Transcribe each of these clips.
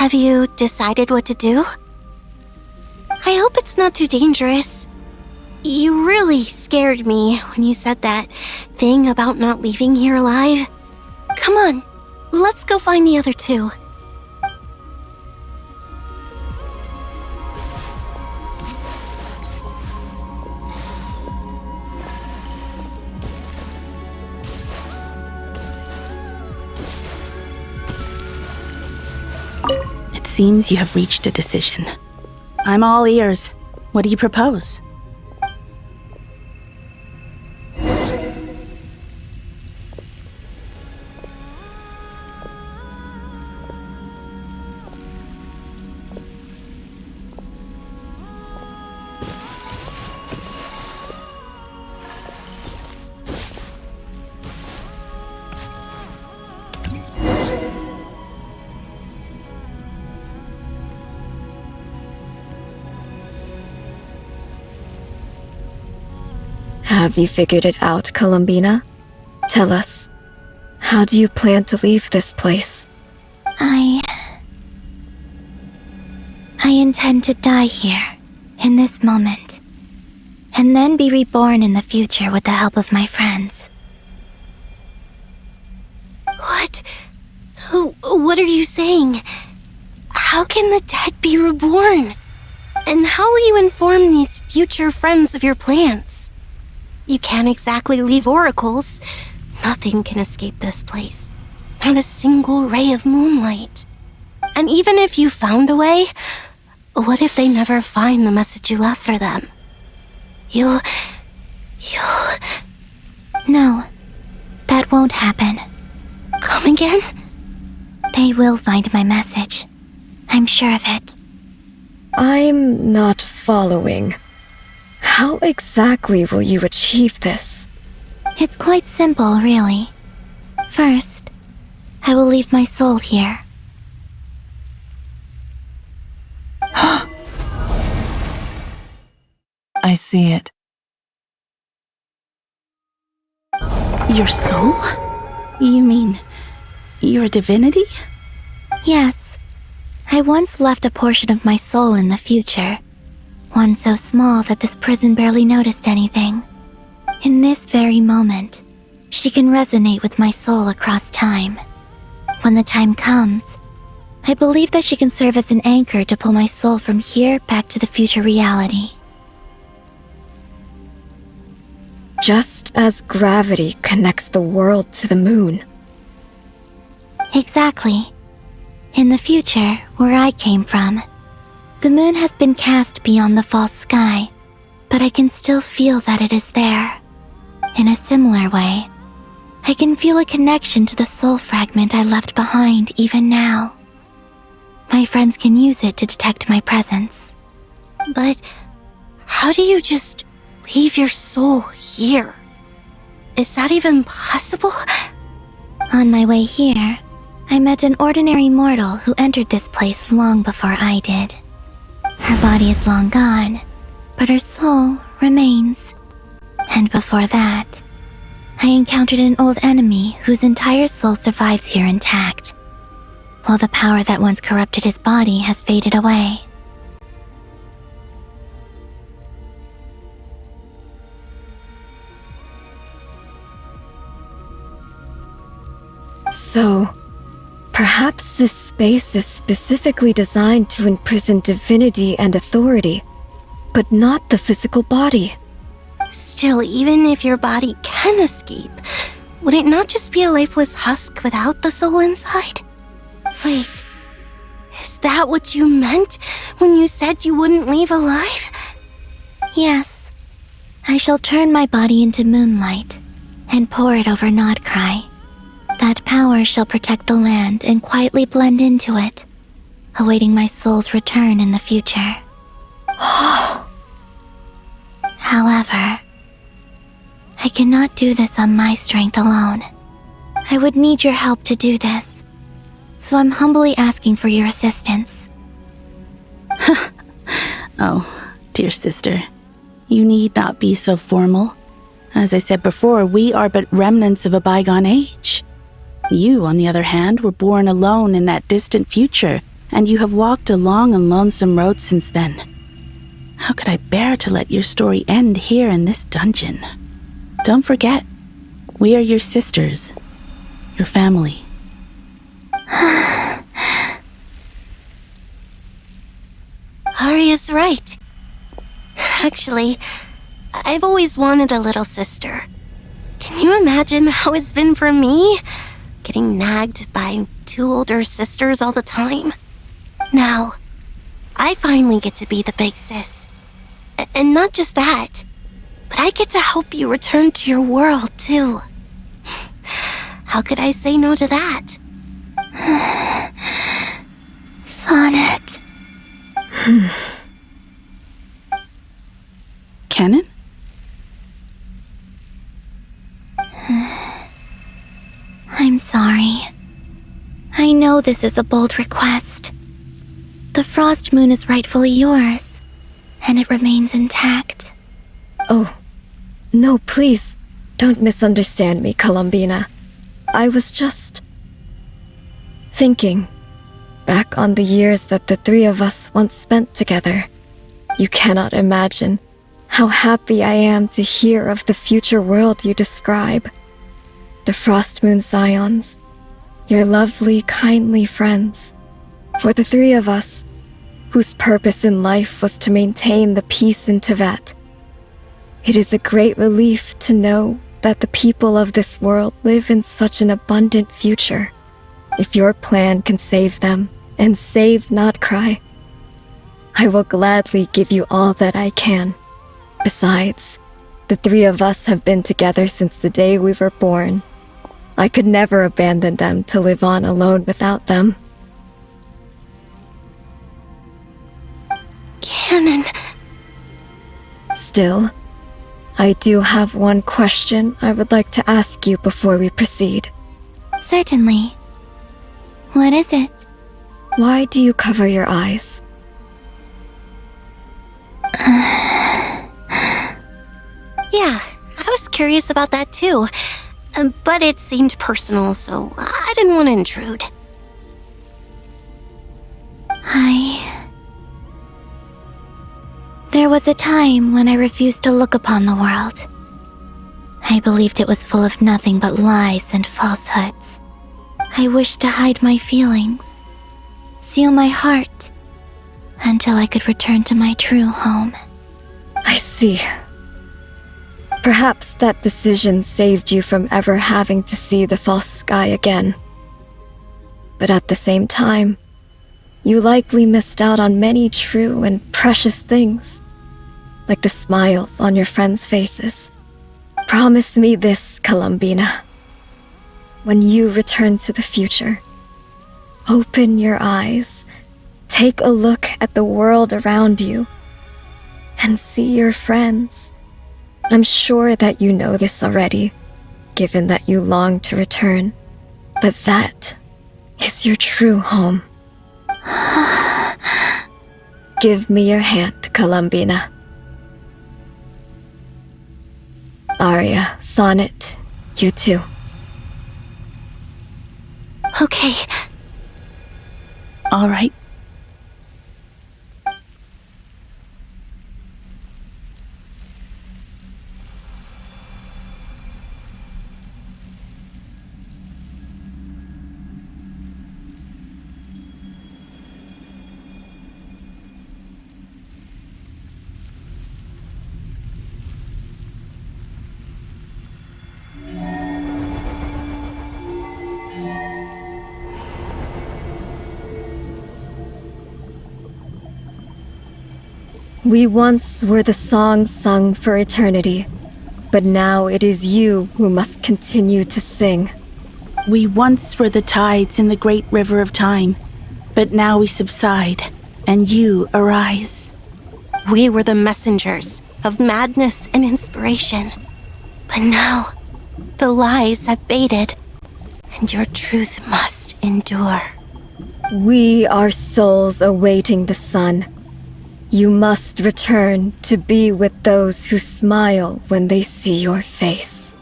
Have you decided what to do? I hope it's not too dangerous. You really scared me when you said that thing about not leaving here alive. Come on, let's go find the other two. It seems you have reached a decision. I'm all ears. What do you propose? Have you figured it out, Columbina? Tell us, how do you plan to leave this place? I intend to die here, in this moment, and then be reborn in the future with the help of my friends. What? What are you saying? How can the dead be reborn? And how will you inform these future friends of your plans? You can't exactly leave oracles. Nothing can escape this place. Not a single ray of moonlight. And even if you found a way, what if they never find the message you left for them? You'll... No, that won't happen. Come again? They will find my message. I'm sure of it. I'm not following. How exactly will you achieve this? It's quite simple, really. First, I will leave my soul here. I see it. Your soul? You mean you're a divinity? Yes. I once left a portion of my soul in the future. One so small that this prison barely noticed anything. In this very moment, she can resonate with my soul across time. When the time comes, I believe that she can serve as an anchor to pull my soul from here back to the future reality. Just as gravity connects the world to the moon. Exactly. In the future, where I came from, the moon has been cast beyond the false sky, but I can still feel that it is there. In a similar way, I can feel a connection to the soul fragment I left behind even now. My friends can use it to detect my presence. But how do you just leave your soul here? Is that even possible? On my way here, I met an ordinary mortal who entered this place long before I did. Her body is long gone, but her soul remains. And before that, I encountered an old enemy whose entire soul survives here intact, while the power that once corrupted his body has faded away. So, perhaps this space is specifically designed to imprison divinity and authority, but not the physical body. Still, even if your body can escape, would it not just be a lifeless husk without the soul inside? Wait, is that what you meant when you said you wouldn't leave alive? Yes, I shall turn my body into moonlight and pour it over Nod-Krai. That power shall protect the land and quietly blend into it, awaiting my soul's return in the future. However, I cannot do this on my strength alone. I would need your help to do this, so I'm humbly asking for your assistance. Oh, dear sister, you need not be so formal. As I said before, we are but remnants of a bygone age. You, on the other hand, were born alone in that distant future and you have walked a long and lonesome road since then. How could I bear to let your story end here in this dungeon? Don't forget, we are your sisters, your family. Arya's right. Actually, I've always wanted a little sister. Can you imagine how it's been for me? Getting nagged by 2 older sisters all the time. Now, I finally get to be the big sis. And not just that, but I get to help you return to your world, too. How could I say no to that? Sonnet. Canon? I'm sorry. I know this is a bold request. The Frost Moon is rightfully yours, and it remains intact. Oh, no, please, don't misunderstand me, Columbina. I was just thinking back on the years that the 3 of us once spent together. You cannot imagine how happy I am to hear of the future world you describe. The Frost Moon Scions, your lovely, kindly friends. For the 3 of us, whose purpose in life was to maintain the peace in Teyvat, it is a great relief to know that the people of this world live in such an abundant future. If your plan can save them and save Nod-Krai, I will gladly give you all that I can. Besides, the 3 of us have been together since the day we were born. I could never abandon them to live on alone without them. Canon. Still, I do have one question I would like to ask you before we proceed. Certainly. What is it? Why do you cover your eyes? Yeah, I was curious about that too. But it seemed personal, so I didn't want to intrude. There was a time when I refused to look upon the world. I believed it was full of nothing but lies and falsehoods. I wished to hide my feelings, seal my heart, until I could return to my true home. I see. Perhaps that decision saved you from ever having to see the false sky again. But at the same time, you likely missed out on many true and precious things, like the smiles on your friends' faces. Promise me this, Columbina. When you return to the future, open your eyes, take a look at the world around you, and see your friends. I'm sure that you know this already, given that you long to return, but that is your true home. Give me your hand, Columbina. Arya, Sonnet, you too. Okay. All right. We once were the song sung for eternity, but now it is you who must continue to sing. We once were the tides in the great river of time, but now we subside, and you arise. We were the messengers of madness and inspiration. But now, the lies have faded, and your truth must endure. We are souls awaiting the sun. You must return to be with those who smile when they see your face.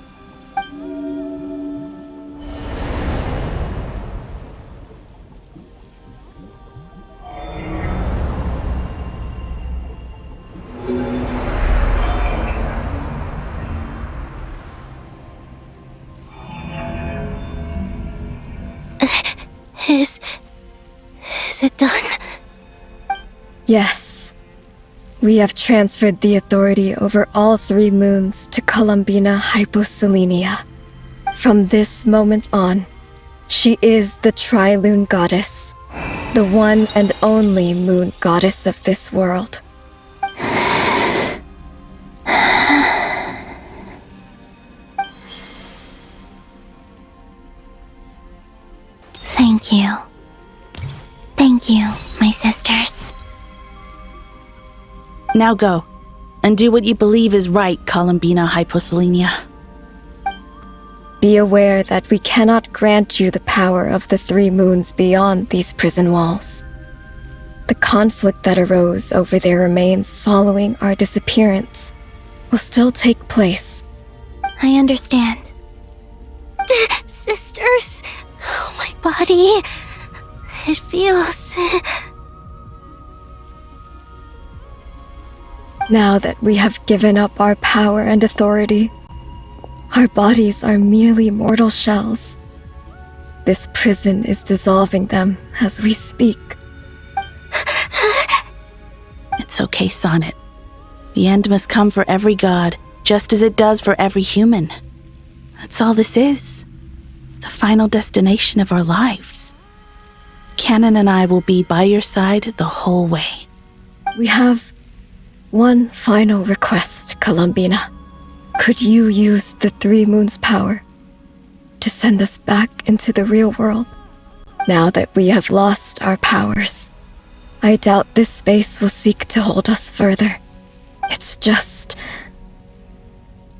Is it done? Yes. We have transferred the authority over all 3 moons to Columbina Hyposelenia. From this moment on, she is the Tri-Lune Goddess, the one and only moon goddess of this world. Thank you. Thank you, my sisters. Now go, and do what you believe is right, Columbina Hyposelenia. Be aware that we cannot grant you the power of the 3 moons beyond these prison walls. The conflict that arose over their remains following our disappearance will still take place. I understand. Sisters, oh, my body. It feels... Now that we have given up our power and authority, our bodies are merely mortal shells. This prison is dissolving them as we speak. It's okay, Sonnet. The end must come for every god, just as it does for every human. That's all this is. The final destination of our lives. Canon and I will be by your side the whole way. We have one final request, Columbina. Could you use the 3 moons' power to send us back into the real world? Now that we have lost our powers, I doubt this space will seek to hold us further. It's just...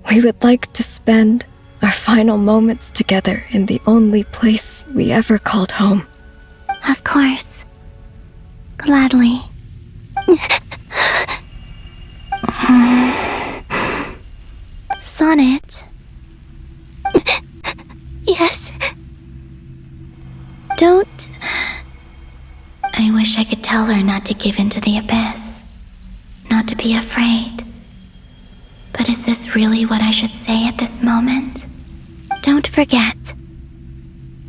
we would like to spend our final moments together in the only place we ever called home. Of course. Gladly. Sonnet. Yes? Don't... I wish I could tell her not to give in to the abyss. Not to be afraid. But is this really what I should say at this moment? Don't forget.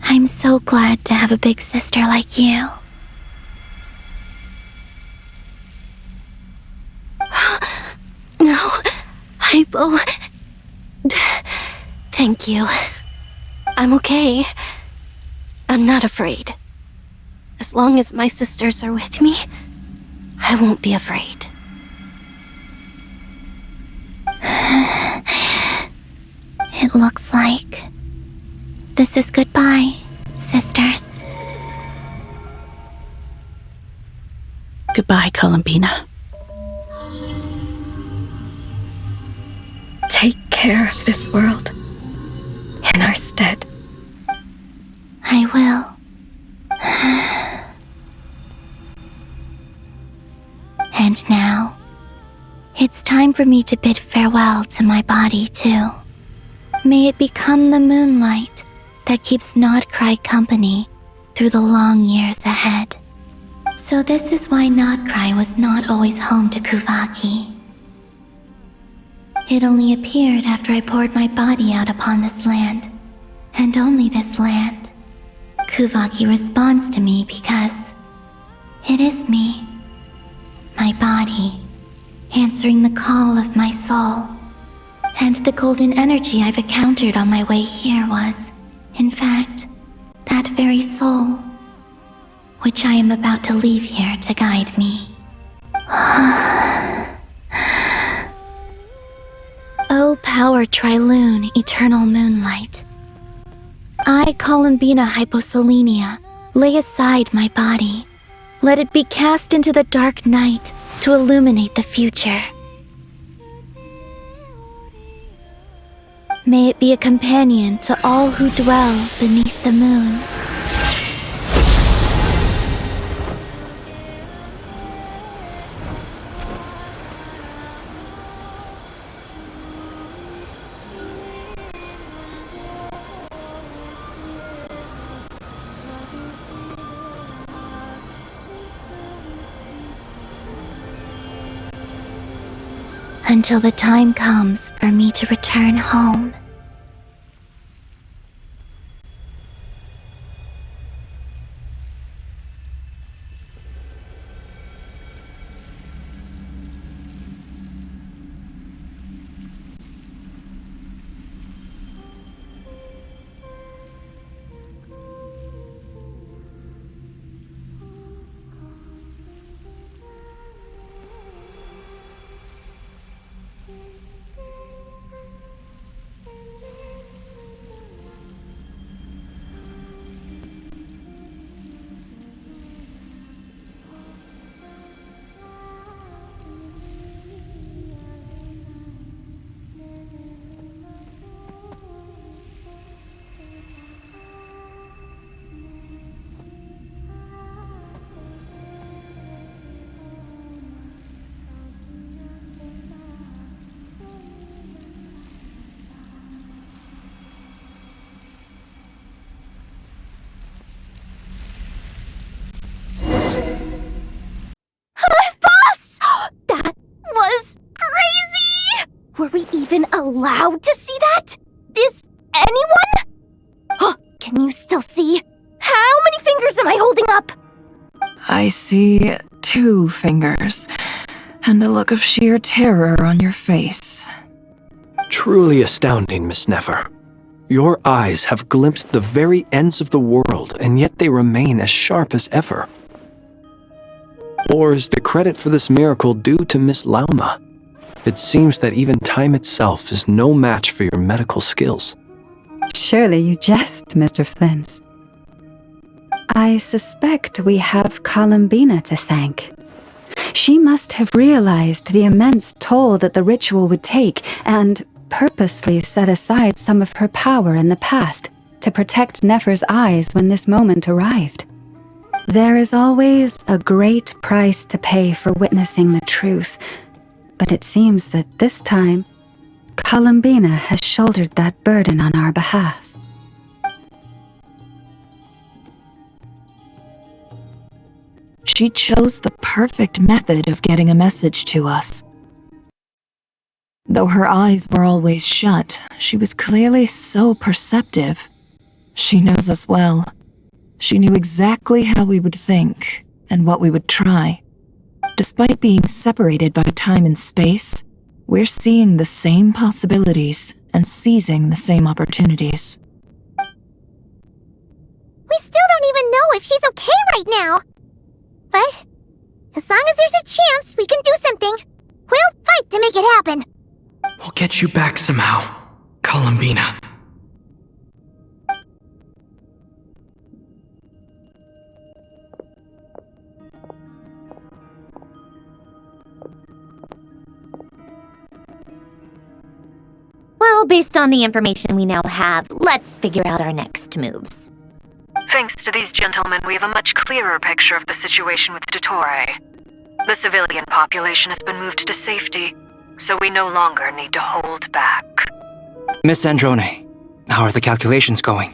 I'm so glad to have a big sister like you. No, Hypo... Thank you. I'm okay. I'm not afraid. As long as my sisters are with me, I won't be afraid. It looks like this is goodbye, sisters. Goodbye, Columbina. Take care of this world in our stead. I will. And now, it's time for me to bid farewell to my body too. May it become the moonlight that keeps Nod-Krai company through the long years ahead. So this is why Nod-Krai was not always home to Kuvaki. It only appeared after I poured my body out upon this land, and only this land. Kuvaki responds to me because it is me, my body, answering the call of my soul. And the golden energy I've encountered on my way here was, in fact, that very soul, which I am about to leave here to guide me. O power Tri-Lune, eternal moonlight. I, Columbina Hyposelenia, lay aside my body. Let it be cast into the dark night to illuminate the future. May it be a companion to all who dwell beneath the moon. Until the time comes for me to return home. allowed to see that? Is anyone? Oh, can you still see? How many fingers am I holding up? I see 2 fingers, and a look of sheer terror on your face. Truly astounding, Miss Nefer. Your eyes have glimpsed the very ends of the world, and yet they remain as sharp as ever. Or is the credit for this miracle due to Miss Lauma? It seems that even time itself is no match for your medical skills. Surely you jest, Mr. Flint. I suspect we have Columbina to thank. She must have realized the immense toll that the ritual would take and purposely set aside some of her power in the past to protect Nefer's eyes when this moment arrived. There is always a great price to pay for witnessing the truth, but it seems that this time, Columbina has shouldered that burden on our behalf. She chose the perfect method of getting a message to us. Though her eyes were always shut, she was clearly so perceptive. She knows us well. She knew exactly how we would think and what we would try. Despite being separated by time and space, we're seeing the same possibilities and seizing the same opportunities. We still don't even know if she's okay right now. But as long as there's a chance we can do something, we'll fight to make it happen. We'll get you back somehow, Columbina. Well, based on the information we now have, let's figure out our next moves. Thanks to these gentlemen, we have a much clearer picture of the situation with Dottore. The civilian population has been moved to safety, so we no longer need to hold back. Miss Androne, how are the calculations going?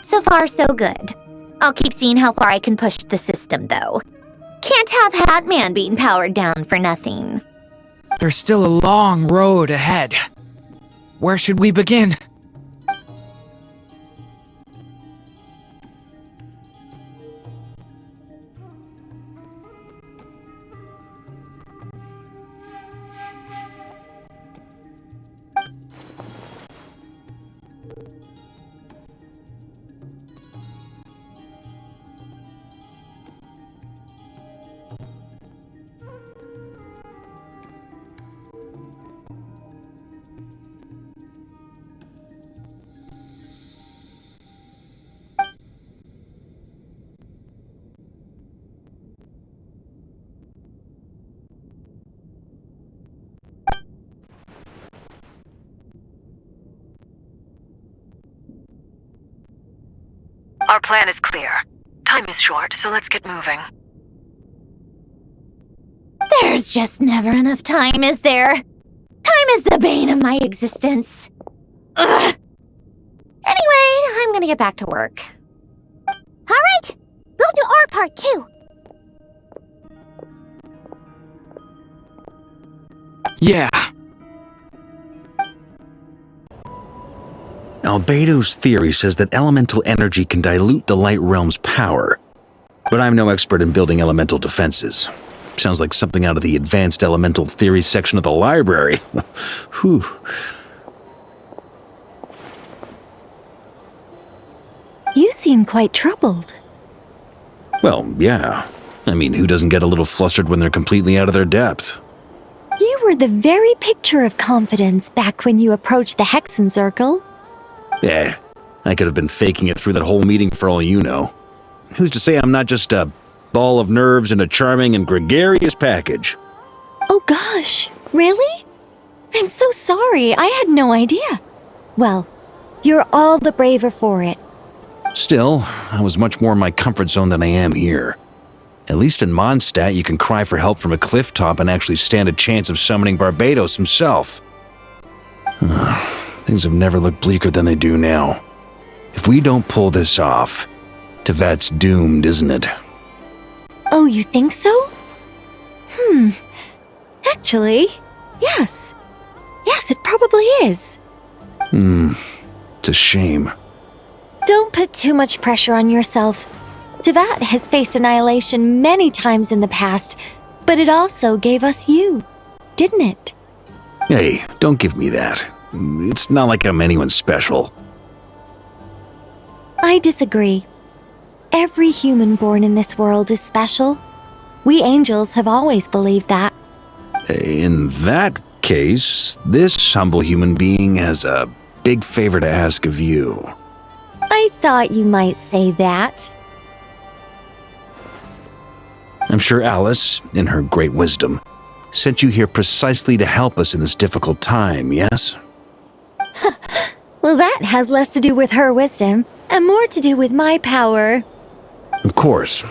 So far, so good. I'll keep seeing how far I can push the system, though. Can't have Hatman being powered down for nothing. There's still a long road ahead. Where should we begin? Our plan is clear. Time is short, so let's get moving. There's just never enough time, is there? Time is the bane of my existence. Ugh. Anyway, I'm gonna get back to work. Alright, we'll do our part too. Yeah. Albedo's theory says that elemental energy can dilute the light realm's power. But I'm no expert in building elemental defenses. Sounds like something out of the advanced elemental theory section of the library. Whew. You seem quite troubled. Well, yeah. I mean, who doesn't get a little flustered when they're completely out of their depth? You were the very picture of confidence back when you approached the Hexen Circle. Yeah, I could have been faking it through that whole meeting for all you know. Who's to say I'm not just a ball of nerves in a charming and gregarious package? Oh gosh, really? I'm so sorry, I had no idea. Well, you're all the braver for it. Still, I was much more in my comfort zone than I am here. At least in Mondstadt, you can cry for help from a cliff top and actually stand a chance of summoning Barbados himself. Things have never looked bleaker than they do now. If we don't pull this off, Tevat's doomed, isn't it? Oh, you think so? Actually, yes. Yes, Yes, it probably is. It's a shame. Don't put too much pressure on yourself. Teyvat has faced annihilation many times in the past, but it also gave us you, didn't it? Hey, don't give me that. It's not like I'm anyone special. I disagree. Every human born in this world is special. We angels have always believed that. In that case, this humble human being has a big favor to ask of you. I thought you might say that. I'm sure Alice, in her great wisdom, sent you here precisely to help us in this difficult time, yes? Well, that has less to do with her wisdom and more to do with my power. Of course.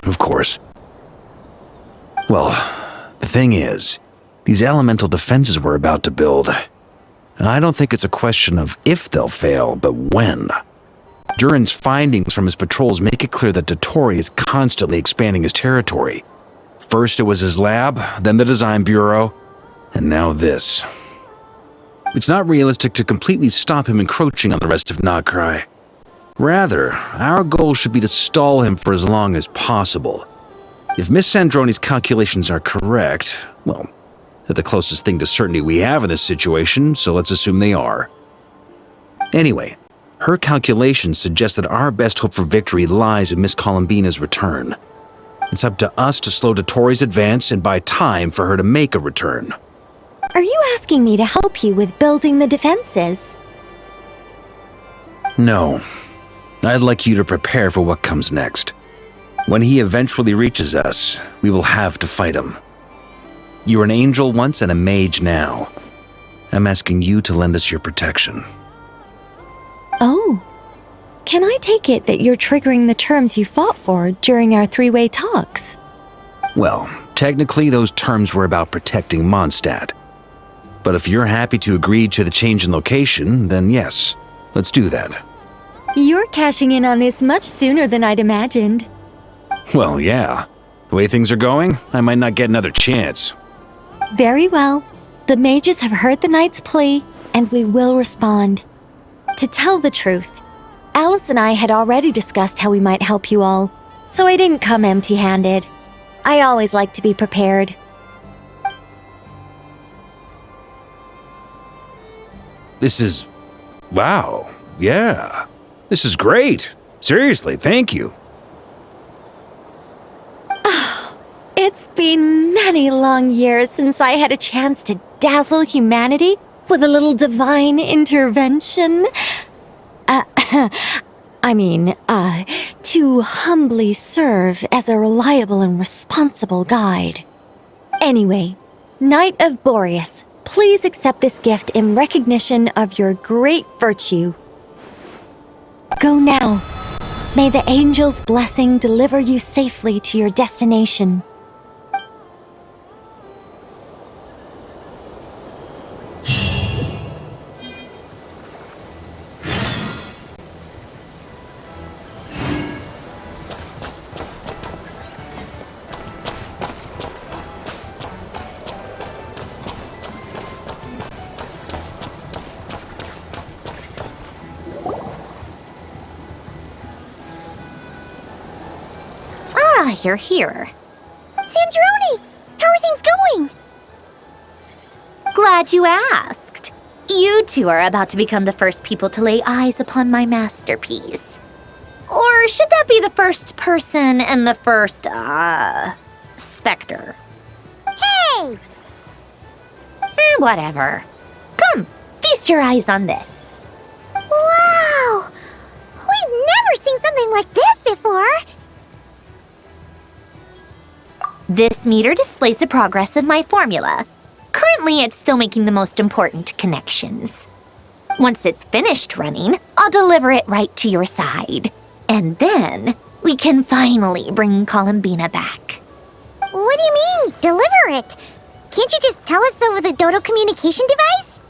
Well, the thing is, these elemental defenses we're about to build, I don't think it's a question of if they'll fail, but when. Durin's findings from his patrols make it clear that Dottore is constantly expanding his territory. First it was his lab, then the design bureau, and now this. It's not realistic to completely stop him encroaching on the rest of Nod-Krai. Rather, our goal should be to stall him for as long as possible. If Miss Sandroni's calculations are correct, well, they're the closest thing to certainty we have in this situation, so let's assume they are. Anyway, her calculations suggest that our best hope for victory lies in Miss Columbina's return. It's up to us to slow Dottore's advance and buy time for her to make a return. Are you asking me to help you with building the defenses? No. I'd like you to prepare for what comes next. When he eventually reaches us, we will have to fight him. You were an angel once and a mage now. I'm asking you to lend us your protection. Oh. Can I take it that you're triggering the terms you fought for during our three-way talks? Well, technically those terms were about protecting Mondstadt. But if you're happy to agree to the change in location, then yes, let's do that. You're cashing in on this much sooner than I'd imagined. Well, yeah. The way things are going, I might not get another chance. Very well. The mages have heard the knight's plea, and we will respond. To tell the truth, Alice and I had already discussed how we might help you all, so I didn't come empty-handed. I always like to be prepared. Wow, yeah. This is great. Seriously, thank you. It's been many long years since I had a chance to dazzle humanity with a little divine intervention. To humbly serve as a reliable and responsible guide. Anyway, Knight of Boreas, please accept this gift in recognition of your great virtue. Go now. May the angel's blessing deliver you safely to your destination. You're here. Sandroni! How are things going? Glad you asked. You two are about to become the first people to lay eyes upon my masterpiece. Or should that be the first person and the first, specter? Hey! Whatever. Come, feast your eyes on this. Wow! We've never seen something like this before! This meter displays the progress of my formula. Currently, it's still making the most important connections. Once it's finished running, I'll deliver it right to your side. And then, we can finally bring Columbina back. What do you mean, deliver it? Can't you just tell us over the Dodo communication device?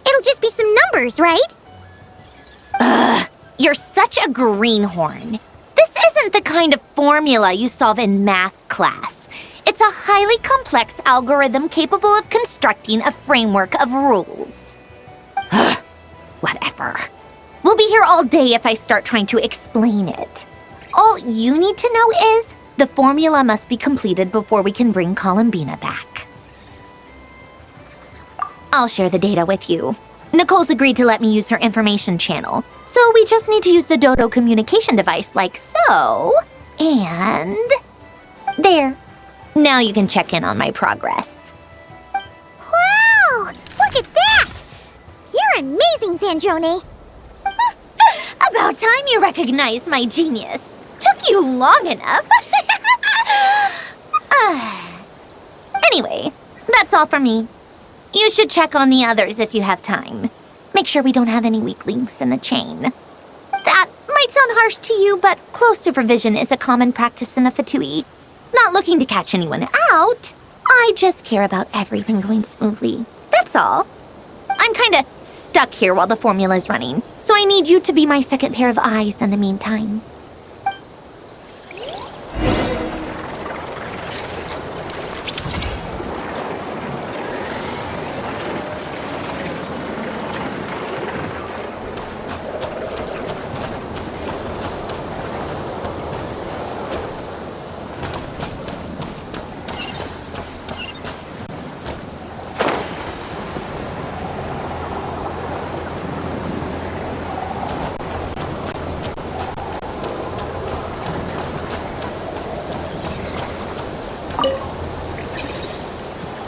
It'll just be some numbers, right? You're such a greenhorn. This isn't the kind of formula you solve in math class. It's a highly complex algorithm capable of constructing a framework of rules. Whatever. We'll be here all day if I start trying to explain it. All you need to know is the formula must be completed before we can bring Columbina back. I'll share the data with you. Nicole's agreed to let me use her information channel, so we just need to use the Dodo communication device like so. And... there. Now you can check in on my progress. Wow! Look at that! You're amazing, Zandrone! About time you recognized my genius. Took you long enough. Anyway, that's all from me. You should check on the others if you have time. Make sure we don't have any weak links in the chain. That might sound harsh to you, but close supervision is a common practice in the Fatui. Not looking to catch anyone out. I just care about everything going smoothly. That's all. I'm kinda stuck here while the formula's running, so I need you to be my second pair of eyes in the meantime.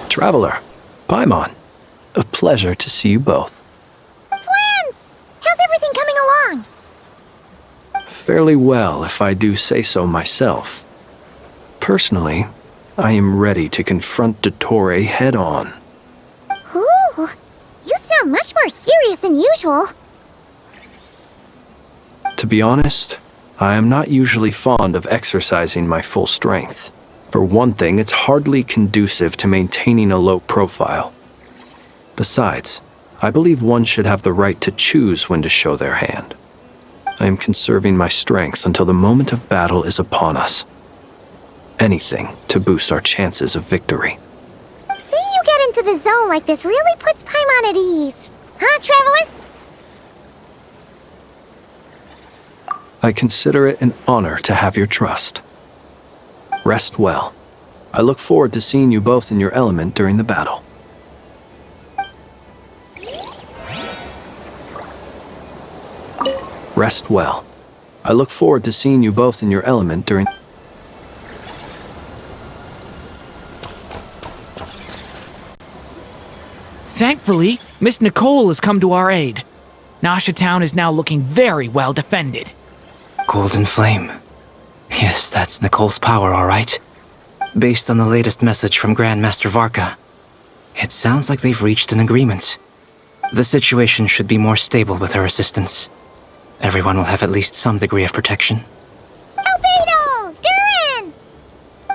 Traveler, Paimon, a pleasure to see you both. Flans! How's everything coming along? Fairly well, if I do say so myself. Personally, I am ready to confront Dottore head-on. Ooh, you sound much more serious than usual. To be honest, I am not usually fond of exercising my full strength. For one thing, it's hardly conducive to maintaining a low profile. Besides, I believe one should have the right to choose when to show their hand. I am conserving my strength until the moment of battle is upon us. Anything to boost our chances of victory. Seeing you get into the zone like this really puts Paimon at ease. Huh, Traveler? I consider it an honor to have your trust. Rest well. I look forward to seeing you both in your element during the battle. Rest well. I look forward to seeing you both in your element during... Thankfully, Miss Nicole has come to our aid. Nasha Town is now looking very well defended. Golden Flame. Yes, that's Nicole's power, all right. Based on the latest message from Grandmaster Varka, it sounds like they've reached an agreement. The situation should be more stable with her assistance. Everyone will have at least some degree of protection. Albedo! Duran!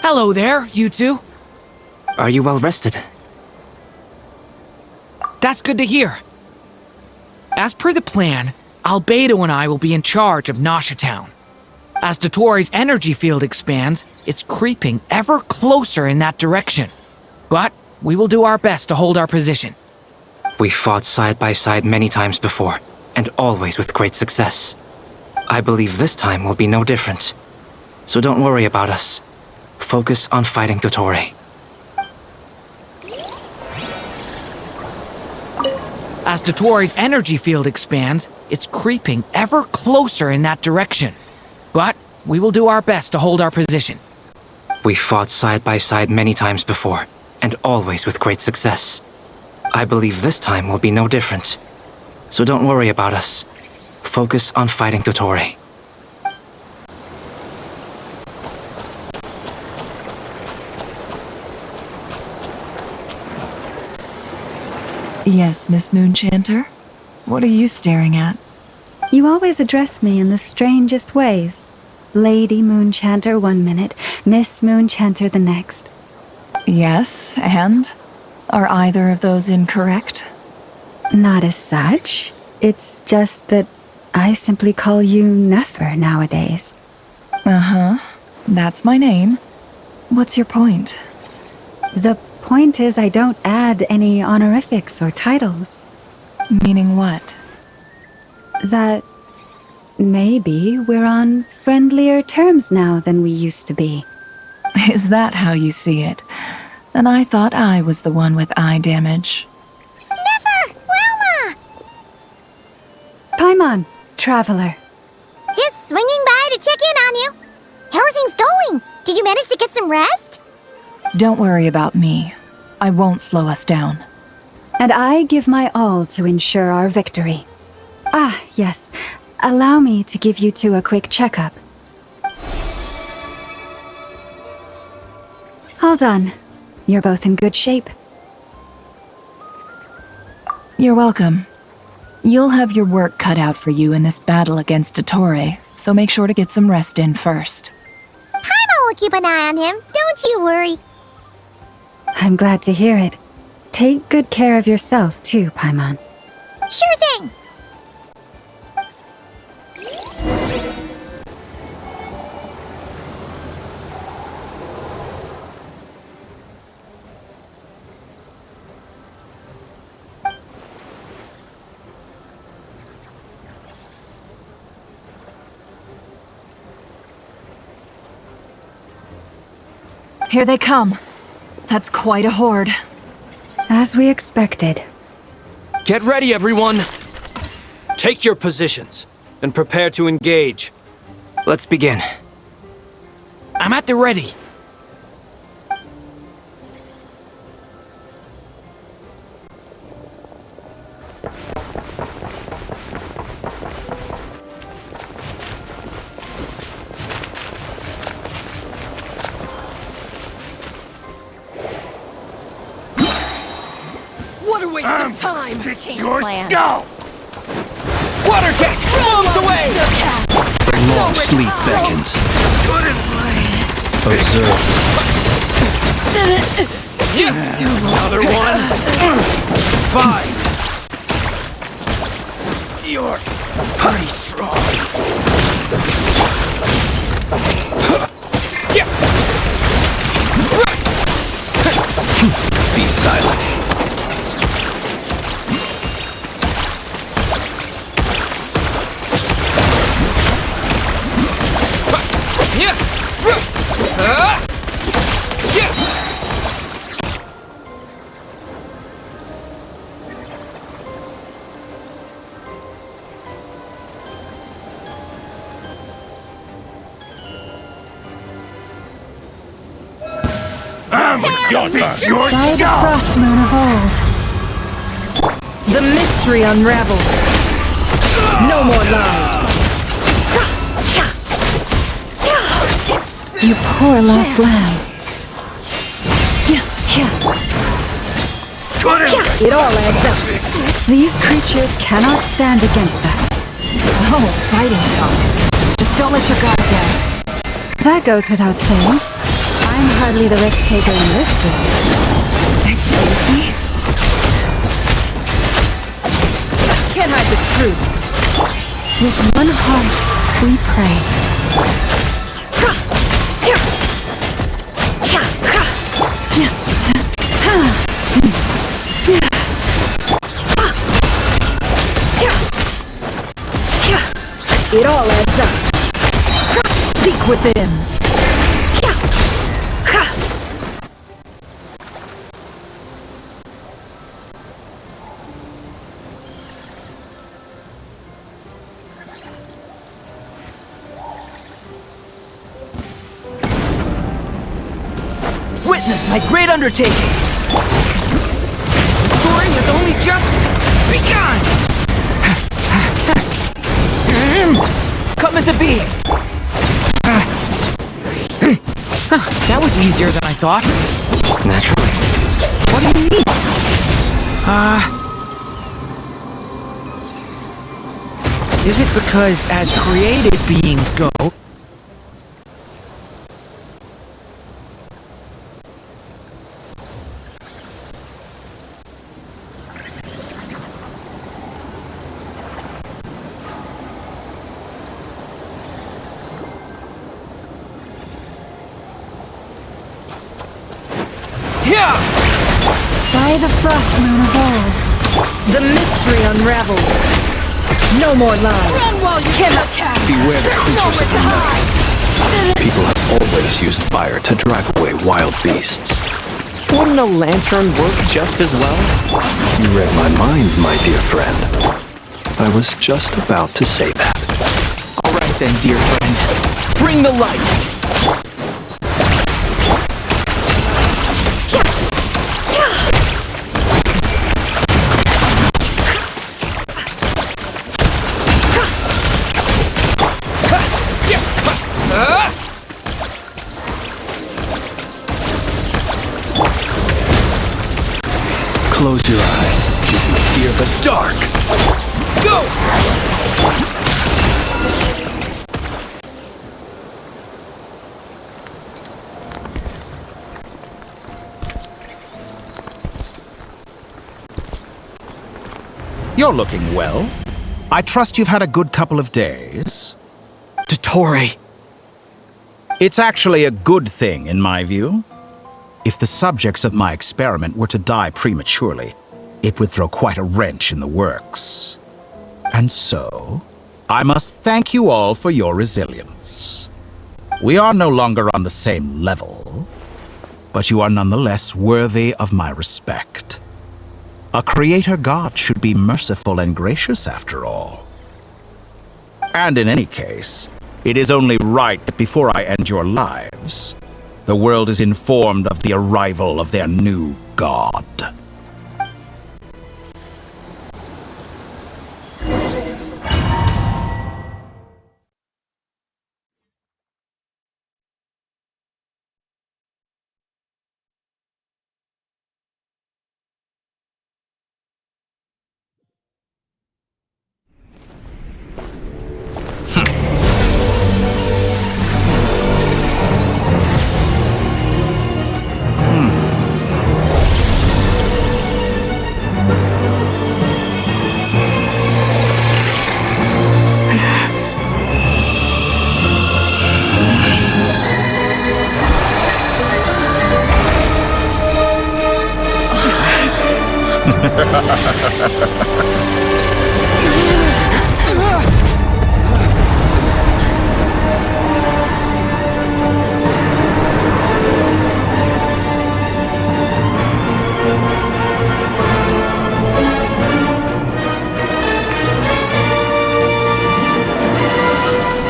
Hello there, you two. Are you well rested? That's good to hear. As per the plan, Albedo and I will be in charge of Nasha Town. As Dottore's energy field expands, it's creeping ever closer in that direction. But we will do our best to hold our position. We fought side by side many times before, and always with great success. I believe this time will be no different. So don't worry about us. Focus on fighting Dottore. As Dottore's energy field expands, it's creeping ever closer in that direction. But we will do our best to hold our position. We fought side by side many times before, and always with great success. I believe this time will be no different. So don't worry about us. Focus on fighting Dottore. Yes, Miss Moonchanter? What are you staring at? You always address me in the strangest ways. Lady Moonchanter 1 minute, Miss Moonchanter the next. Yes, and? Are either of those incorrect? Not as such. It's just that I simply call you Nefer nowadays. Uh-huh. That's my name. What's your point? The point is I don't add any honorifics or titles. Meaning what? that maybe we're on friendlier terms now than we used to be. Is that how you see it? Then I thought I was the one with eye damage. Never! Wilma! Paimon, traveler. Just swinging by to check in on you. How are things going? Did you manage to get some rest? Don't worry about me. I won't slow us down. And I give my all to ensure our victory. Ah, yes. Allow me to give you two a quick checkup. All done. You're both in good shape. You're welcome. You'll have your work cut out for you in this battle against Dottore, so make sure to get some rest in first. Paimon will keep an eye on him. Don't you worry. I'm glad to hear it. Take good care of yourself, too, Paimon. Sure thing. Here they come. That's quite a horde. As we expected. Get ready, everyone! Take your positions and prepare to engage. Let's begin. I'm at the ready. What a waste of time! Your skull! Water jet! Moves away! Long sleep beckons. Observe. Another one! 5. You're pretty strong. Be silent. By the frost moon of old. The mystery unravels. No more lies. You poor lost lamb. It all adds up. These creatures cannot stand against us. Oh, fighting talk. Just don't let your guard down. That goes without saying. I'm hardly the risk taker in this field. Excuse me? Can't hide the truth. With one heart, we pray. It all adds up. Seek within. Witness my great undertaking! The story has only just begun! Come into being! That was easier than I thought. Naturally. What do you mean? Is it because as created beings go, By the frost moon of old. The mystery unravels. No more lies. Run while you cannot catch. Beware the creatures of the night. People have always used fire to drive away wild beasts. Wouldn't a lantern work just as well? You read my mind, my dear friend. I was just about to say that. All right then, dear friend. Bring the light. Close your eyes. You can fear the dark. Go! You're looking well. I trust you've had a good couple of days. Dottore. It's actually a good thing, in my view. If the subjects of my experiment were to die prematurely, it would throw quite a wrench in the works. And so, I must thank you all for your resilience. We are no longer on the same level, but you are nonetheless worthy of my respect. A creator god should be merciful and gracious after all. And in any case, it is only right that before I end your lives, the world is informed of the arrival of their new god.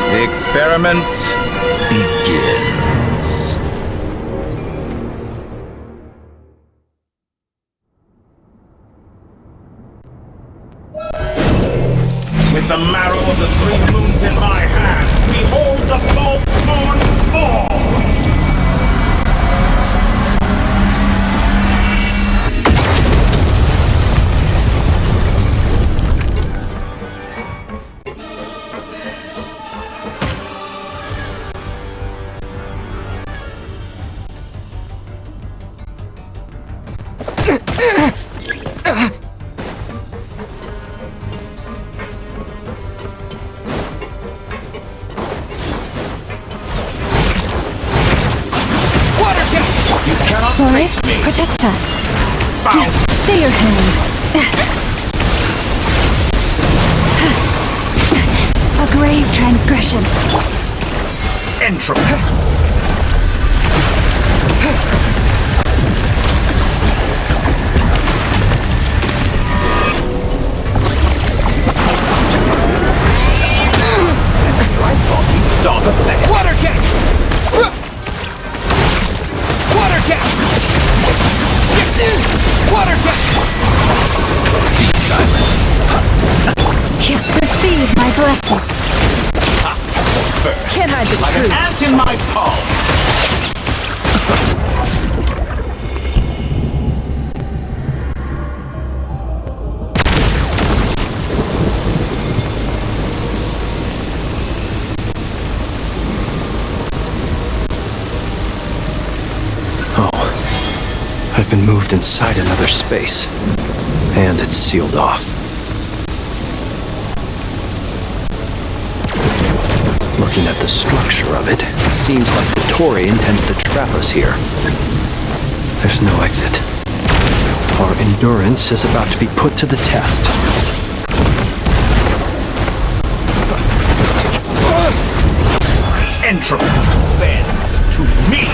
The experiment begins. With the marrow of the 3 moons in my hand, behold the false moons fall! Boris, protect us. Found. Stay your hand. A grave transgression. Entropy. I thought you dog effect. Water jet! Water jet! Water jet! Be silent. Receive my blessing. First, Can't hide the like truth. an ant in my palm. I've been moved inside another space, and it's sealed off. Looking at the structure of it, it seems like Dottore intends to trap us here. There's no exit. Our endurance is about to be put to the test. Entropy bends to me!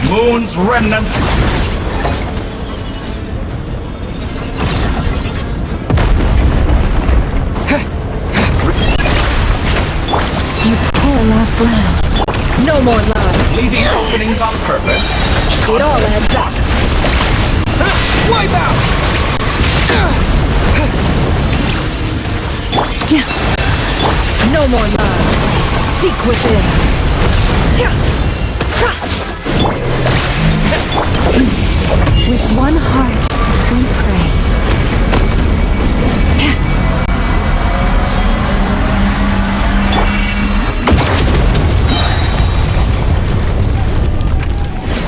Moon's remnants. You poor last lamb. No more lies. Leaving openings on purpose. It all adds up. Wipe out! No more lies. Seek within. With one heart, we pray.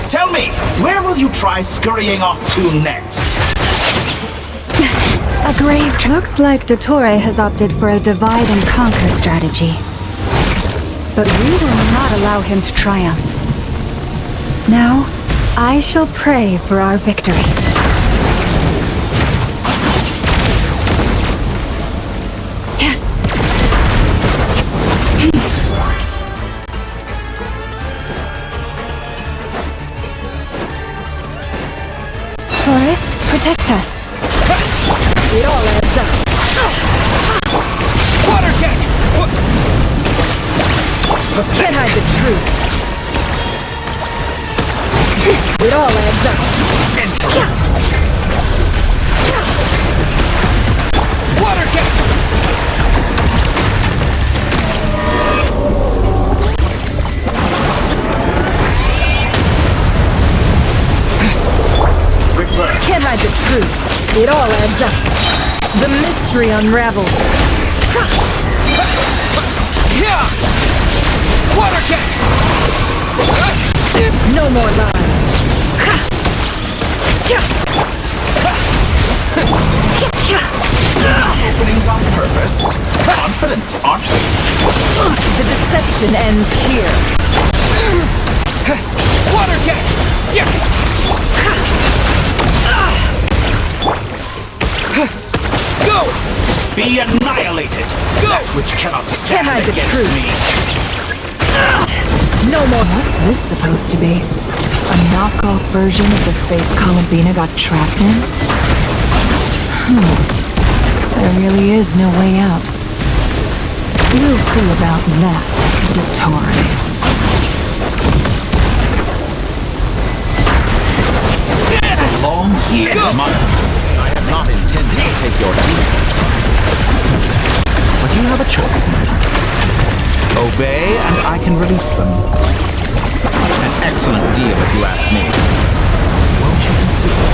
Tell me, where will you try scurrying off to next? A grave. Looks like Dottore has opted for a divide and conquer strategy. But we will not allow him to triumph. Now, I shall pray for our victory. Forest, protect us. It all adds up. Water jet! Can't hide the truth. It all adds up. Water jet! Can't hide the truth. It all adds up. The mystery unravels. Water jet! No more lies. Openings on purpose. Confident, aren't we? The deception ends here. Water jet! Go! Be annihilated! Go! That which cannot stand hide the against truth. me! No more. What's this supposed to be? A knockoff version of the space Columbina got trapped in? There really is no way out. We'll see about that, Dottore. Long years, Mother. I have not intended to take your teammates from you. But you have a choice now. Obey, and I can release them. An excellent deal, if you ask me. Won't you consider it?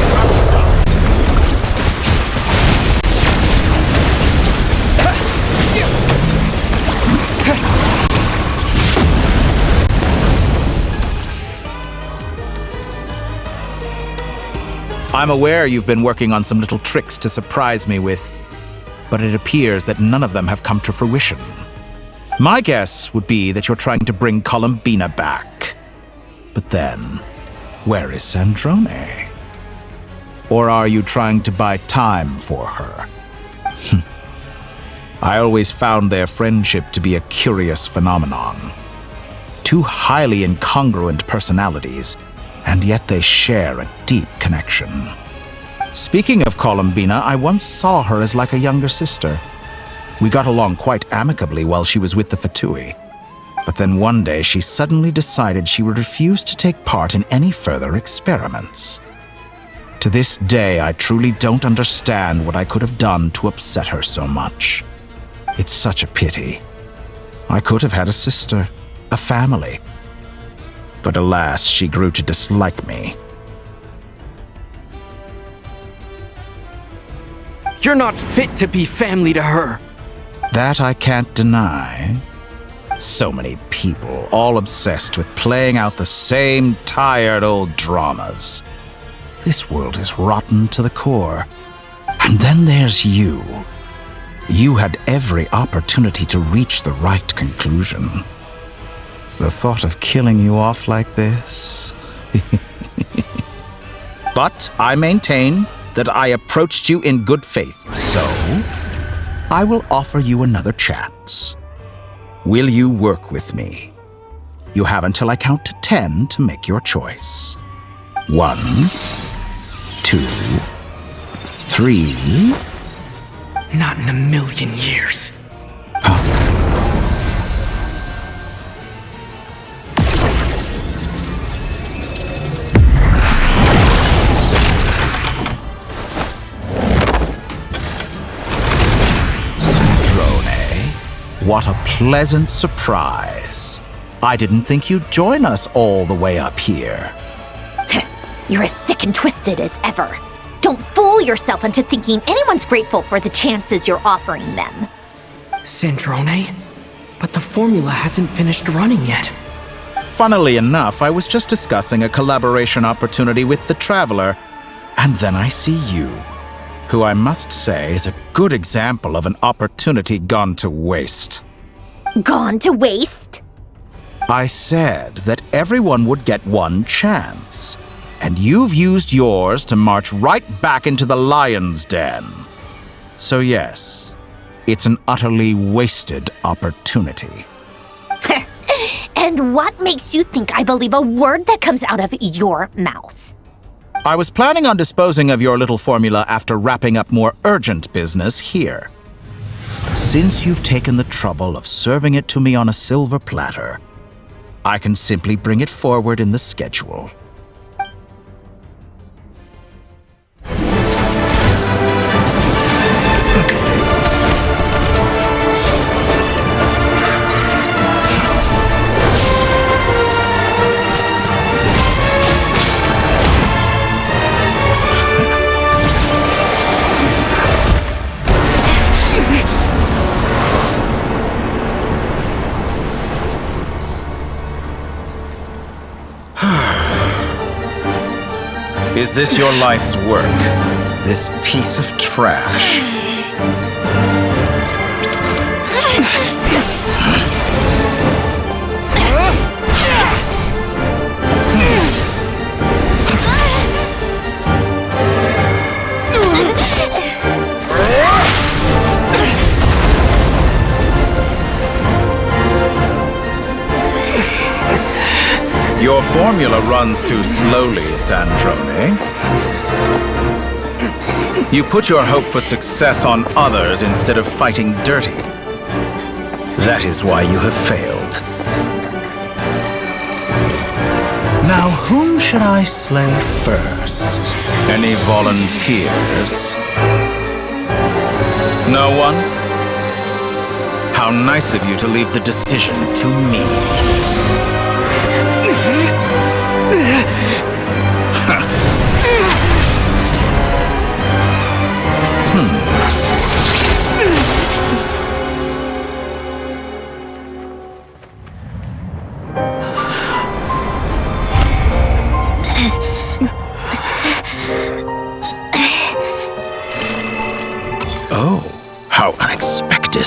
I'm aware you've been working on some little tricks to surprise me with, but it appears that none of them have come to fruition. My guess would be that you're trying to bring Columbina back. But then, where is Sandrone? Or are you trying to buy time for her? I always found their friendship to be a curious phenomenon. Two highly incongruent personalities, and yet they share a deep connection. Speaking of Columbina, I once saw her as like a younger sister. We got along quite amicably while she was with the Fatui. But then one day she suddenly decided she would refuse to take part in any further experiments. To this day, I truly don't understand what I could have done to upset her so much. It's such a pity. I could have had a sister, a family. But alas, she grew to dislike me. You're not fit to be family to her. That I can't deny. So many people, all obsessed with playing out the same tired old dramas. This world is rotten to the core. And then there's you. You had every opportunity to reach the right conclusion. the thought of killing you off like this. But I maintain that I approached you in good faith, so I will offer you another chance. Will you work with me? You have until I count to 10 to make your choice. 1, 2, 3. Not in a million years. What a pleasant surprise. I didn't think you'd join us all the way up here. You're as sick and twisted as ever. Don't fool yourself into thinking anyone's grateful for the chances you're offering them. Sandrone? But the formula hasn't finished running yet. Funnily enough, I was just discussing a collaboration opportunity with the Traveler, and then I see you, who I must say is a good example of an opportunity gone to waste. Gone to waste? I said that everyone would get one chance, and you've used yours to march right back into the lion's den. So yes, it's an utterly wasted opportunity. And what makes you think I believe a word that comes out of your mouth? I was planning on disposing of your little formula after wrapping up more urgent business here. Since you've taken the trouble of serving it to me on a silver platter, I can simply bring it forward in the schedule. Is this your life's work? This piece of trash? Your formula runs too slowly, Sandrone. You put your hope for success on others instead of fighting dirty. That is why you have failed. Now, whom should I slay first? Any volunteers? No one? How nice of you to leave the decision to me. Oh, how unexpected.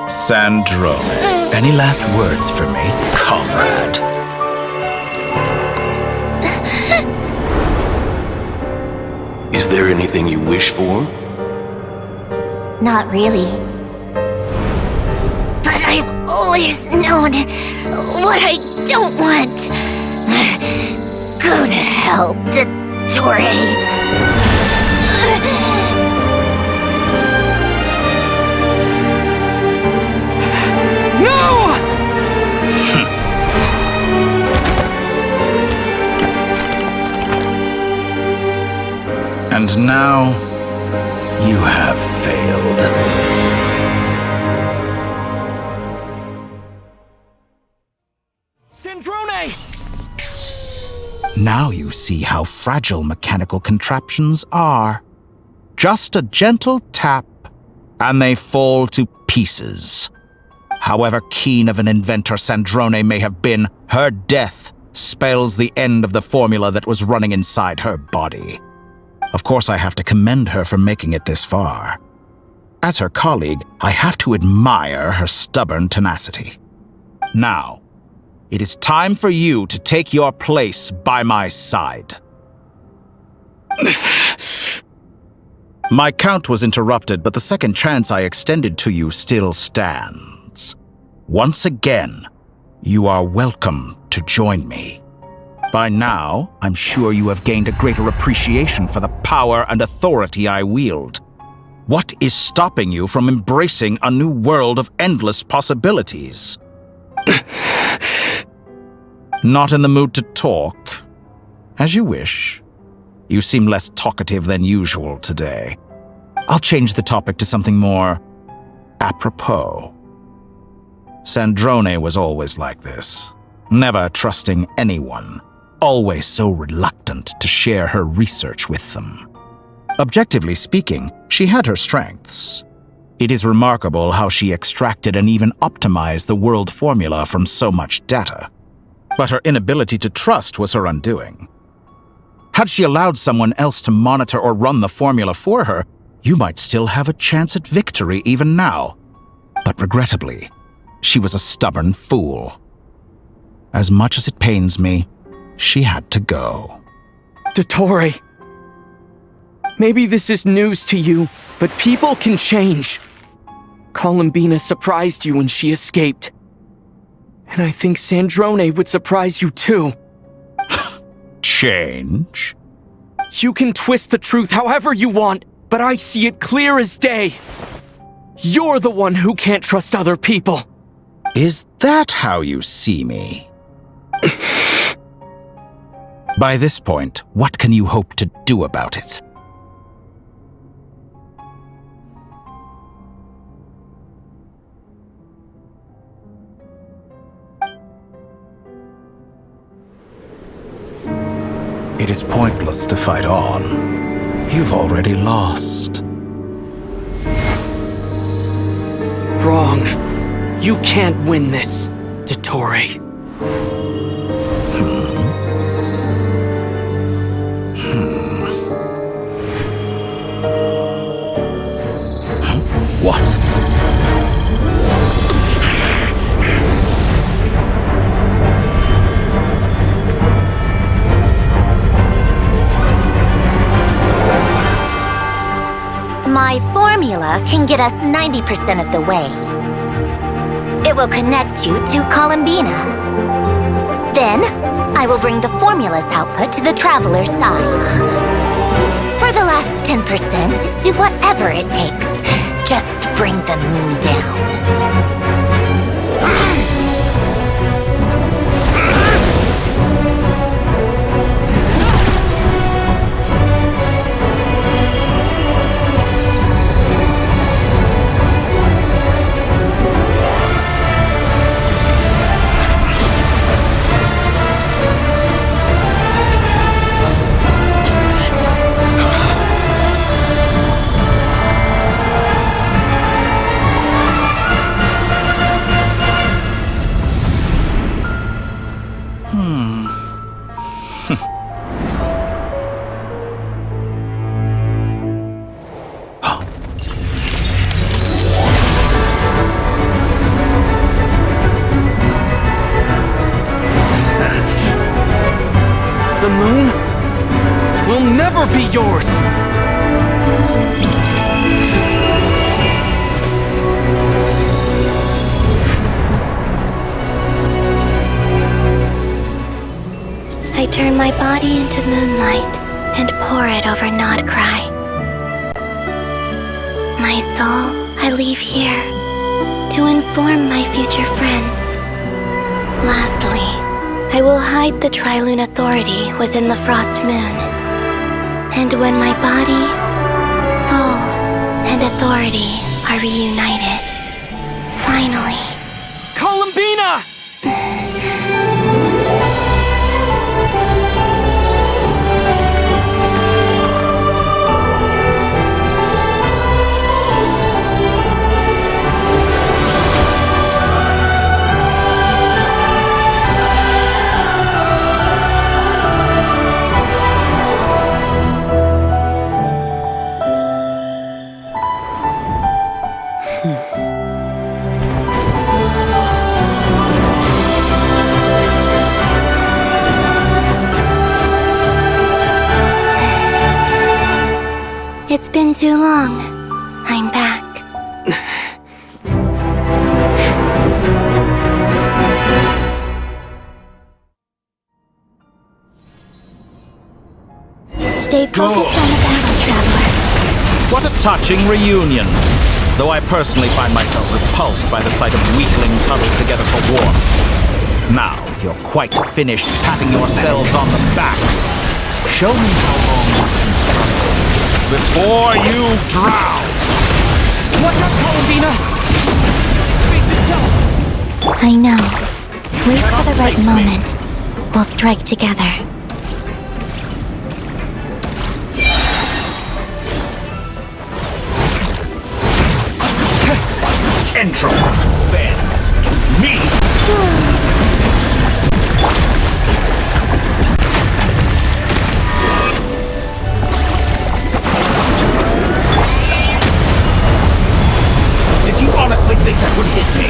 Sandrone, any last words for me, comrade? Is there anything you wish for? Not really. But I've always known what I don't want. Go to hell, Dottore. And now, you have failed. Sandrone! Now you see how fragile mechanical contraptions are. Just a gentle tap, and they fall to pieces. However keen of an inventor Sandrone may have been, her death spells the end of the formula that was running inside her body. Of course, I have to commend her for making it this far. As her colleague, I have to admire her stubborn tenacity. Now, it is time for you to take your place by my side. My count was interrupted, but the second chance I extended to you still stands. Once again, you are welcome to join me. By now, I'm sure you have gained a greater appreciation for the power and authority I wield. What is stopping you from embracing a new world of endless possibilities? Not in the mood to talk? As you wish. You seem less talkative than usual today. I'll change the topic to something more apropos. Sandrone was always like this, never trusting anyone, always so reluctant to share her research with them. Objectively speaking, she had her strengths. It is remarkable how she extracted and even optimized the world formula from so much data. But her inability to trust was her undoing. Had she allowed someone else to monitor or run the formula for her, you might still have a chance at victory even now. But regrettably, she was a stubborn fool. As much as it pains me, she had to go. Dottore, maybe this is news to you, but people can change. Columbina surprised you when she escaped. And I think Sandrone would surprise you too. Change? You can twist the truth however you want, but I see it clear as day. You're the one who can't trust other people. Is that how you see me? By this point, what can you hope to do about it? It is pointless to fight on. You've already lost. Wrong. You can't win this, Dottore. What? My formula can get us 90% of the way. It will connect you to Columbina. Then, I will bring the formula's output to the Traveler's side. For the last 10%, do whatever it takes. Just bring the moon down. The moon will never be yours! I turn my body into moonlight and pour it over Nod-Krai. My soul I leave here to inform my future friends. Lastly, I will hide the Trilune Authority within the Frost Moon. And when my body, soul, and authority are reunited, finally... Columbina! It's been too long. I'm back. Stay focused on the battle, Traveler. What a touching reunion. Though I personally find myself repulsed by the sight of weaklings huddled together for war. Now, if you're quite finished patting yourselves on the back, show me how long you can struggle before you drown. What's up, Columbina? Space itself! I know. Wait for the right moment. We'll strike together. Entropy bends to me. Did you honestly think that would hit me?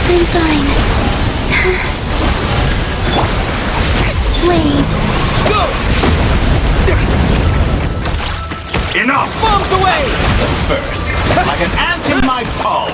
I'm fine. Wait. Enough! Bombs away! First, like an ant in my palm.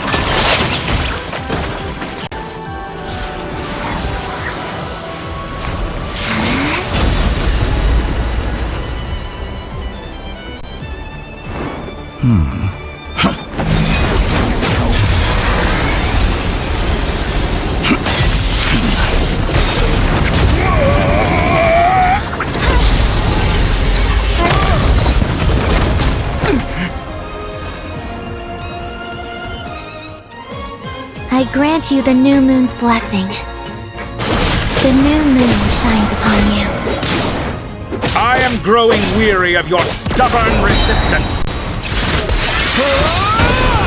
I grant you the new moon's blessing. The new moon shines upon you. I am growing weary of your stubborn resistance.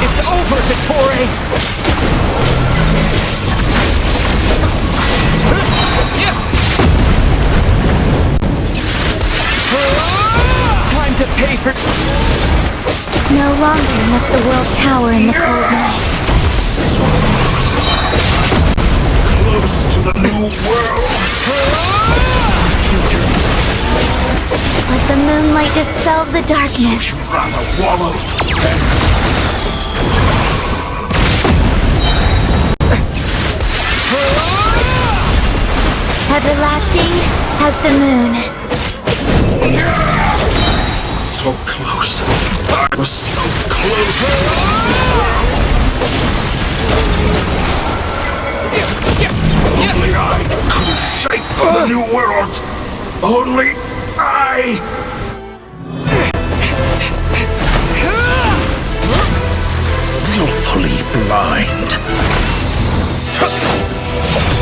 It's over, Dottore! Time to pay for... No longer must the world cower in the cold night. Close to the new world. Future. Let the moonlight dispel the darkness. So you'd rather wallow, Everlasting as the moon. So close. I was so close. Only I could have shaped the new world. Only I. Willfully blind.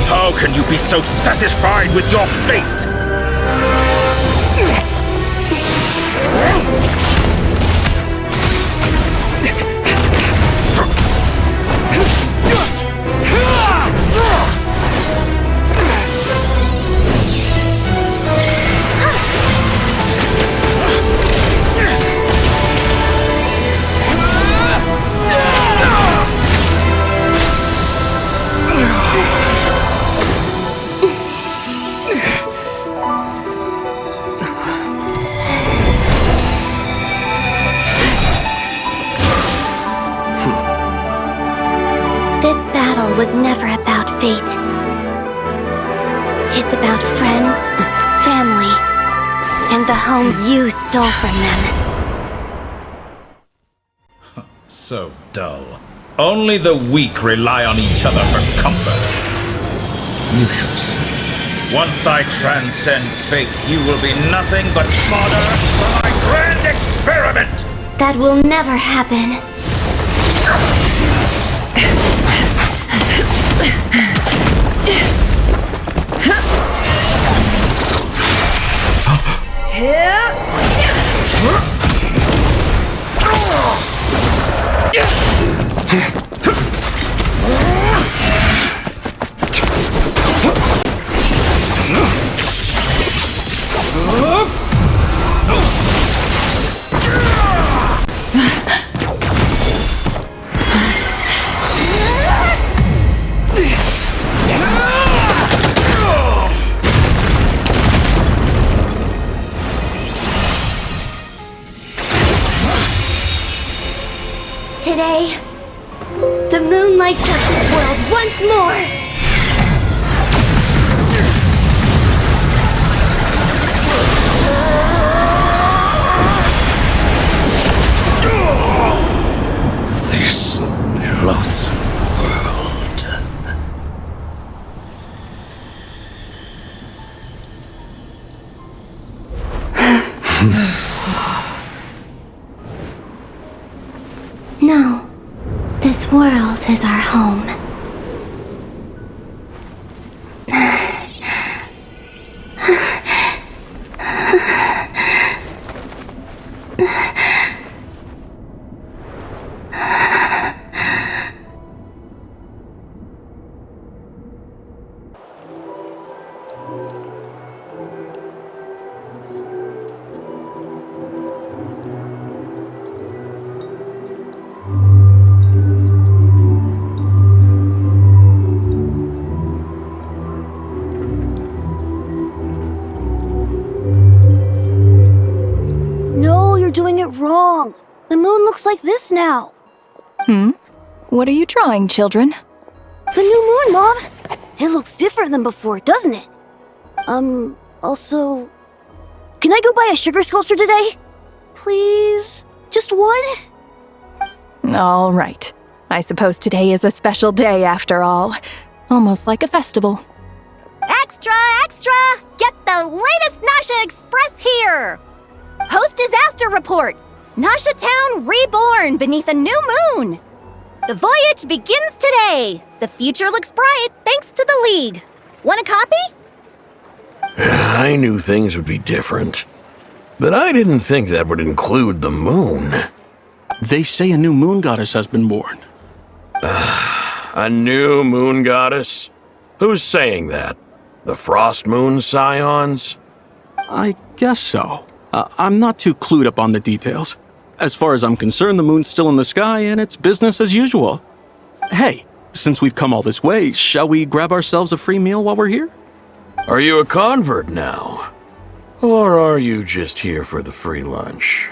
How can you be so satisfied with your fate? Was never about fate. It's about friends, family, and the home you stole from them. So dull. Only the weak rely on each other for comfort. You shall see. Once I transcend fate, you will be nothing but fodder for my grand experiment! That will never happen. today. The moon lights up this world once more. This loathsome world. No, this world is our home. No, you're doing it wrong. The moon looks like this now. What are you drawing, children? The new moon, Mom. It looks different than before, doesn't it? Also... Can I go buy a sugar sculpture today? Please? Just one? All right. I suppose today is a special day after all. Almost like a festival. Extra, extra! Get the latest Nasha Express here! Post-disaster report! Nasha Town reborn beneath a new moon! The voyage begins today! The future looks bright thanks to the League. Want a copy? I knew things would be different, but I didn't think that would include the moon. They say a new moon goddess has been born. A new moon goddess? Who's saying that? The Frost Moon Scions? I guess so. I'm not too clued up on the details. As far as I'm concerned, the moon's still in the sky and it's business as usual. Hey, since we've come all this way, shall we grab ourselves a free meal while we're here? Are you a convert now? Or are you just here for the free lunch?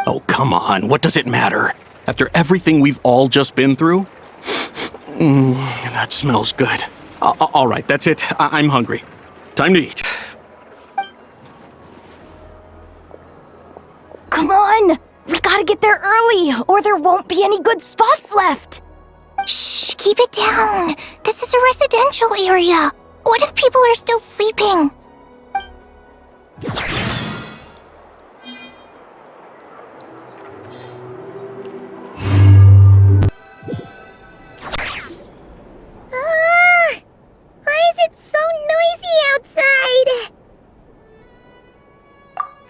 Oh, come on, what does it matter? After everything we've all just been through? That smells good. All right, that's it. I'm hungry. Time to eat. Come on! We gotta get there early, or there won't be any good spots left! Shh, keep it down. This is a residential area. What if people are still sleeping? Why is it so noisy outside?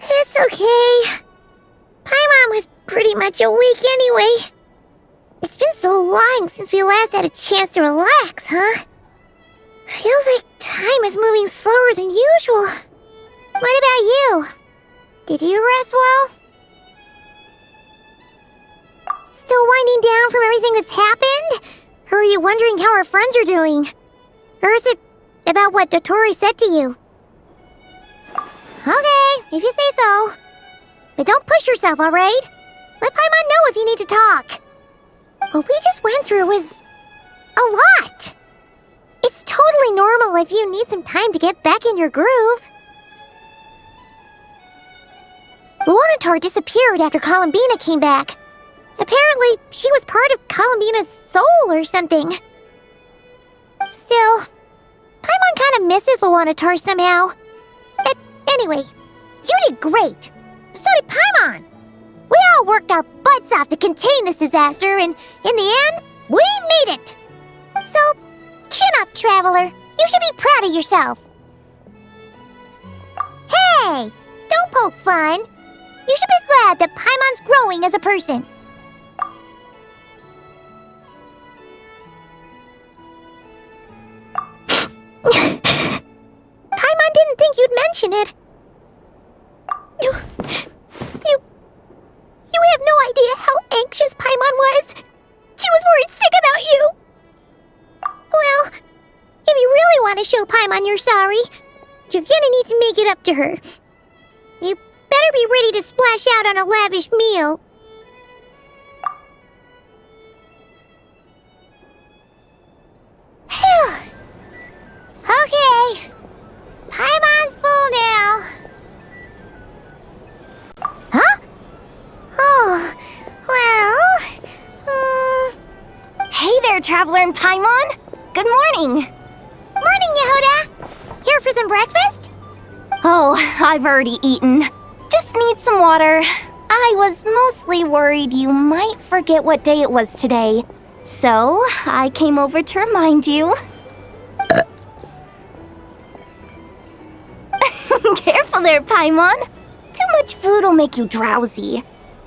It's okay. Paimon was pretty much awake anyway. It's been so long since we last had a chance to relax, huh? Feels like time is moving slower than usual. What about you? Did you rest well? Still winding down from everything that's happened? Or are you wondering how our friends are doing? Or is it about what Dotori said to you? Okay, if you say so. But don't push yourself, alright? Let Paimon know if you need to talk. What we just went through was a lot. It's totally normal if you need some time to get back in your groove. Luanatar disappeared after Columbina came back. Apparently, she was part of Columbina's soul or something. Still, Paimon kind of misses Luanatar somehow. But anyway, you did great. So did Paimon. We all worked our butts off to contain this disaster, and in the end, we made it. So, chin up, Traveler. You should be proud of yourself. Hey, don't poke fun. You should be glad that Paimon's growing as a person. Paimon didn't think you'd mention it. You have no idea how anxious Paimon was. She was worried sick about you. Well, if you really want to show Paimon you're sorry, you're gonna need to make it up to her. You better be ready to splash out on a lavish meal. Traveler and Paimon. Good morning. Morning, Yehuda. Here for some breakfast? Oh, I've already eaten. Just need some water. I was mostly worried you might forget what day it was today. So, I came over to remind you. Careful there, Paimon. Too much food will make you drowsy.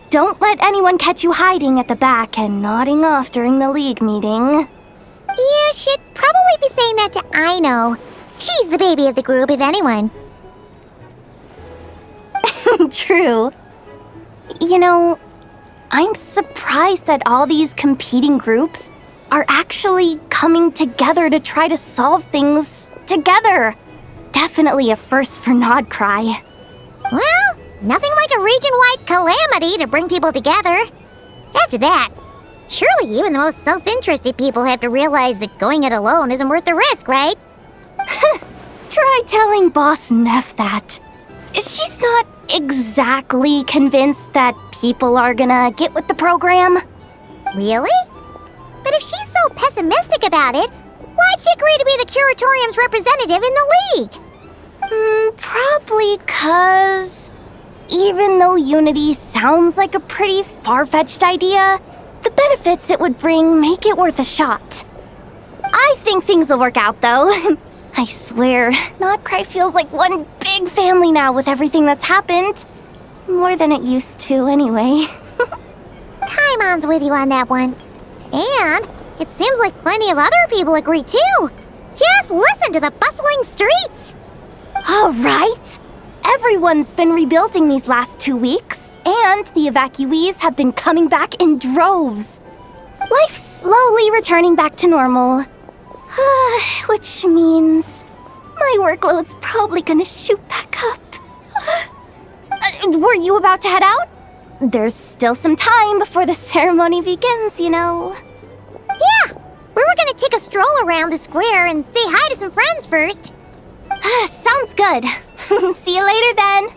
Don't let anyone catch you hiding at the back and nodding off during the league meeting. You should probably be saying that to Aino. She's the baby of the group, if anyone. True. You know, I'm surprised that all these competing groups are actually coming together to try to solve things together. Definitely a first for Nod-Krai. Well, nothing like a region-wide calamity to bring people together. After that, surely even the most self-interested people have to realize that going it alone isn't worth the risk, right? Try telling Boss Neff that. She's not exactly convinced that people are gonna get with the program. Really? But if she's so pessimistic about it, why'd she agree to be the Curatorium's representative in the league? Probably 'cause even though unity sounds like a pretty far-fetched idea, the benefits it would bring make it worth a shot. I think things will work out, though. I swear, Nod-Krai feels like one big family now with everything that's happened. More than it used to, anyway. Paimon's with you on that one. And it seems like plenty of other people agree, too. Just listen to the bustling streets. All right. Everyone's been rebuilding these last 2 weeks, and the evacuees have been coming back in droves. Life's slowly returning back to normal. Which means my workload's probably gonna shoot back up. Were you about to head out? There's still some time before the ceremony begins, you know. Yeah, we were gonna take a stroll around the square and say hi to some friends first. Sounds good. See you later then.